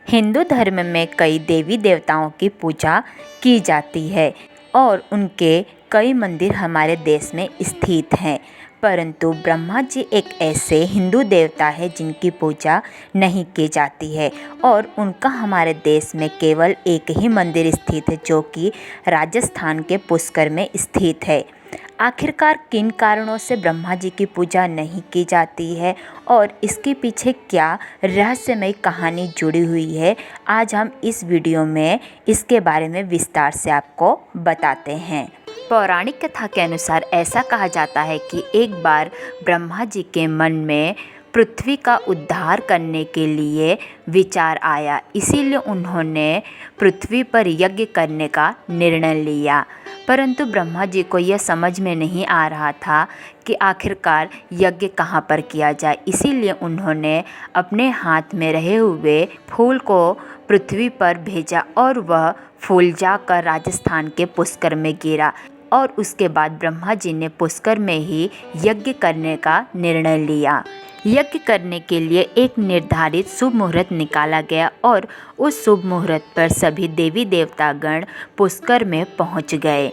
हिंदू धर्म में कई देवी देवताओं की पूजा की जाती है और उनके कई मंदिर हमारे देश में स्थित हैं, परंतु ब्रह्मा जी एक ऐसे हिंदू देवता है जिनकी पूजा नहीं की जाती है और उनका हमारे देश में केवल एक ही मंदिर स्थित है जो कि राजस्थान के पुष्कर में स्थित है। आखिरकार किन कारणों से ब्रह्मा जी की पूजा नहीं की जाती है और इसके पीछे क्या रहस्यमय कहानी जुड़ी हुई है, आज हम इस वीडियो में इसके बारे में विस्तार से आपको बताते हैं। पौराणिक कथा के अनुसार ऐसा कहा जाता है कि एक बार ब्रह्मा जी के मन में पृथ्वी का उद्धार करने के लिए विचार आया, इसीलिए उन्होंने पृथ्वी पर यज्ञ करने का निर्णय लिया। परंतु ब्रह्मा जी को यह समझ में नहीं आ रहा था कि आखिरकार यज्ञ कहाँ पर किया जाए, इसीलिए उन्होंने अपने हाथ में रहे हुए फूल को पृथ्वी पर भेजा और वह फूल जाकर राजस्थान के पुष्कर में गिरा और उसके बाद ब्रह्मा जी ने पुष्कर में ही यज्ञ करने का निर्णय लिया। यज्ञ करने के लिए एक निर्धारित शुभ मुहूर्त निकाला गया और उस शुभ मुहूर्त पर सभी देवी देवतागण पुष्कर में पहुंच गए,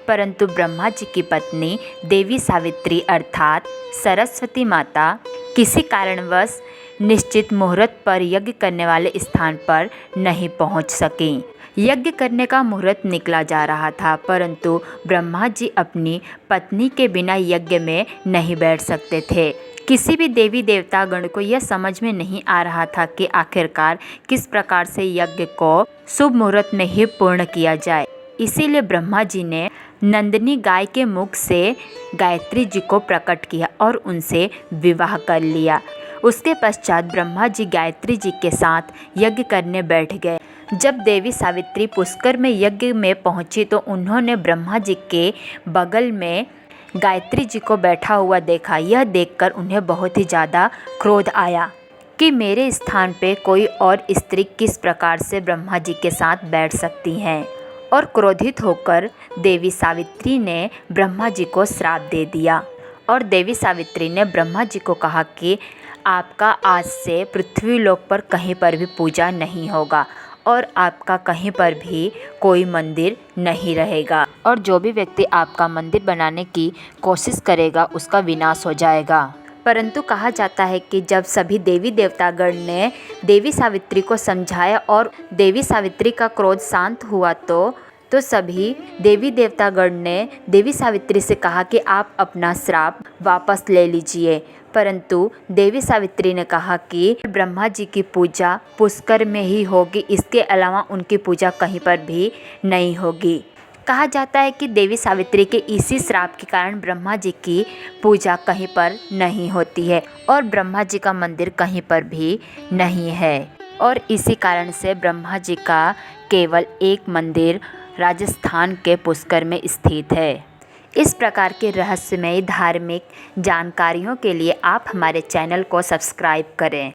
परंतु ब्रह्मा जी की पत्नी देवी सावित्री अर्थात सरस्वती माता किसी कारणवश निश्चित मुहूर्त पर यज्ञ करने वाले स्थान पर नहीं पहुंच सकीं। यज्ञ करने का मुहूर्त निकला जा रहा था, परंतु ब्रह्मा जी अपनी पत्नी के बिना यज्ञ में नहीं बैठ सकते थे। किसी भी देवी देवतागण को यह समझ में नहीं आ रहा था कि आखिरकार किस प्रकार से यज्ञ को शुभ मुहूर्त में ही पूर्ण किया जाए। इसीलिए ब्रह्मा जी ने नंदिनी गाय के मुख से गायत्री जी को प्रकट किया और उनसे विवाह कर लिया। उसके पश्चात ब्रह्मा जी गायत्री जी के साथ यज्ञ करने बैठ गए। जब देवी सावित्री पुष्कर में यज्ञ में पहुंची तो उन्होंने ब्रह्मा जी के बगल में गायत्री जी को बैठा हुआ देखा। यह देखकर उन्हें बहुत ही ज़्यादा क्रोध आया कि मेरे स्थान पे कोई और स्त्री किस प्रकार से ब्रह्मा जी के साथ बैठ सकती हैं, और क्रोधित होकर देवी सावित्री ने ब्रह्मा जी को श्राप दे दिया और देवी सावित्री ने ब्रह्मा जी को कहा कि आपका आज से पृथ्वी लोक पर कहीं पर भी पूजा नहीं होगा और आपका कहीं पर भी कोई मंदिर नहीं रहेगा और जो भी व्यक्ति आपका मंदिर बनाने की कोशिश करेगा उसका विनाश हो जाएगा। परंतु कहा जाता है कि जब सभी देवी देवतागण ने देवी सावित्री को समझाया और देवी सावित्री का क्रोध शांत हुआ तो सभी देवी देवतागण ने देवी सावित्री से कहा कि आप अपना श्राप वापस ले लीजिए, परंतु देवी सावित्री ने कहा कि ब्रह्मा जी की पूजा पुष्कर में ही होगी, इसके अलावा उनकी पूजा कहीं पर भी नहीं होगी। कहा जाता है कि देवी सावित्री के इसी श्राप के कारण ब्रह्मा जी की पूजा कहीं पर नहीं होती है और ब्रह्मा जी का मंदिर कहीं पर भी नहीं है और इसी कारण से ब्रह्मा जी का केवल एक मंदिर राजस्थान के पुष्कर में स्थित है। इस प्रकार के रहस्यमय धार्मिक जानकारियों के लिए आप हमारे चैनल को सब्सक्राइब करें।